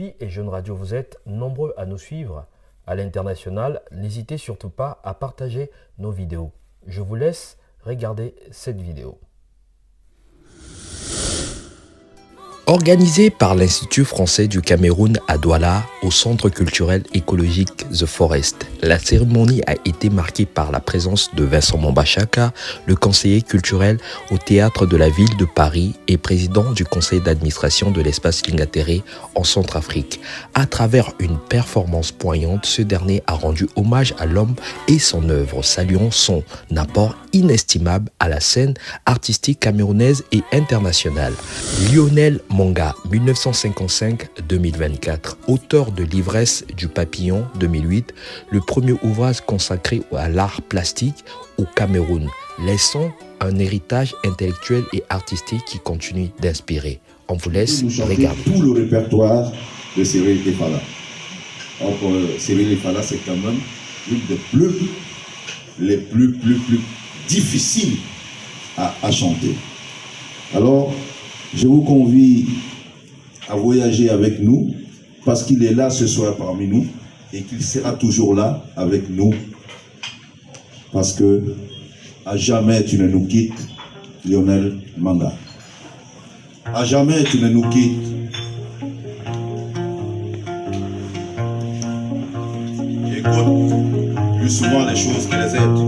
Amis et Jeunes Radio, vous êtes nombreux à nous suivre à l'international. N'hésitez surtout pas à partager nos vidéos. Je vous laisse regarder cette vidéo. Organisée par l'Institut français du Cameroun à Douala, au centre culturel écologique The Forest, la cérémonie a été marquée par la présence de Vincent Mambachaka, le conseiller culturel au théâtre de la ville de Paris et président du conseil d'administration de l'espace Lingateré en Centrafrique. À travers une performance poignante, ce dernier a rendu hommage à l'homme et son œuvre, saluant son apport inestimable à la scène artistique camerounaise et internationale. Lionel Manga, 1955-2024, auteur de L'ivresse du papillon 2008, le premier ouvrage consacré à l'art plastique au Cameroun, laissant un héritage intellectuel et artistique qui continue d'inspirer. On vous laisse regarder. Tout le répertoire de Cyril Efala. Donc Cyril Efala, c'est quand même l'une des les plus difficiles à chanter. Alors, je vous convie à voyager avec nous parce qu'il est là ce soir parmi nous et qu'il sera toujours là avec nous parce que à jamais tu ne nous quittes, Lionel Manga. À jamais tu ne nous quittes. Écoute plus souvent les choses que les êtres.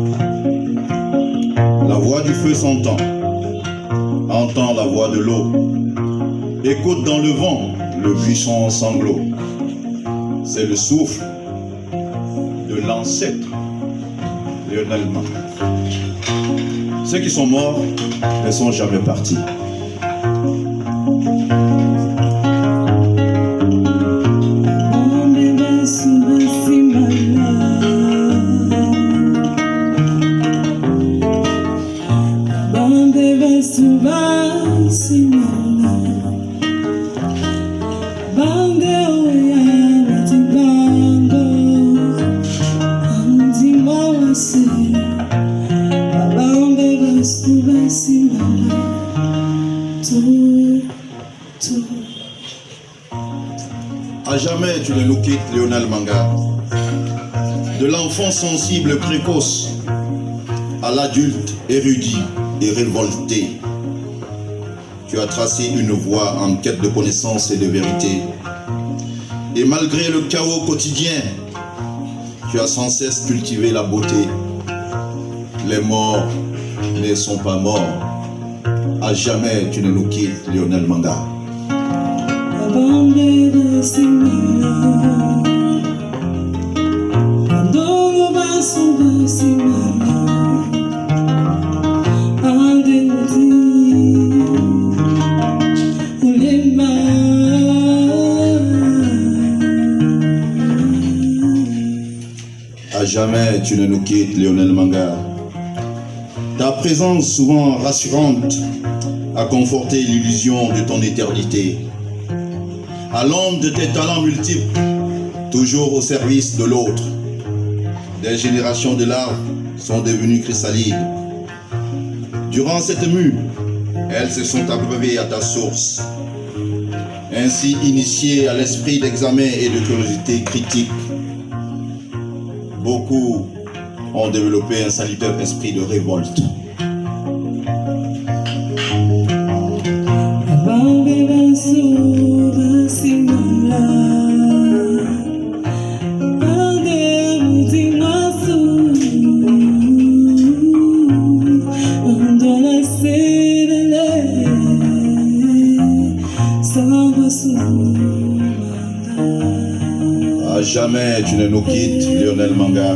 La voix du feu s'entend. Entends la voix de l'eau. Écoute dans le vent le buisson en sanglots. C'est le souffle de l'ancêtre Lionel Manga. Ceux qui sont morts ne sont jamais partis. À jamais tu ne nous quittes, Lionel Manga. De l'enfant sensible précoce à l'adulte érudit et révolté, tu as tracé une voie en quête de connaissance et de vérité. Et malgré le chaos quotidien, tu as sans cesse cultivé la beauté. Les morts ne sont pas morts. À jamais tu ne nous quittes, Lionel Manga. À jamais tu ne nous quittes, Lionel Manga. Ta présence souvent rassurante a conforté l'illusion de ton éternité. À l'ombre de tes talents multiples, toujours au service de l'autre. Des générations de larves sont devenues cristallines. Durant cette mue, elles se sont abreuvées à ta source. Ainsi initiées à l'esprit d'examen et de curiosité critique, beaucoup ont développé un salutaire esprit de révolte. À jamais tu ne nous quittes, Lionel Manga.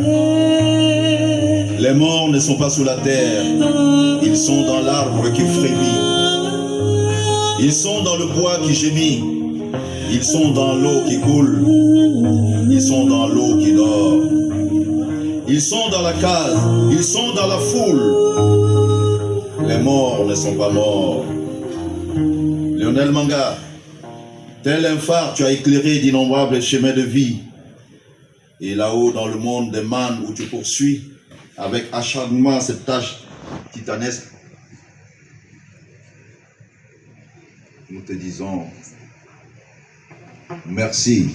Les morts ne sont pas sous la terre, ils sont dans l'arbre qui frémit. Ils sont dans le bois qui gémit. Ils sont dans l'eau qui coule. Ils sont dans l'eau qui dort. Ils sont dans la case. Ils sont dans la foule. Les morts ne sont pas morts. Lionel Manga, tel un phare, tu as éclairé d'innombrables chemins de vie. Et là-haut, dans le monde des mannes où tu poursuis, avec acharnement cette tâche titanesque, nous te disons Merci.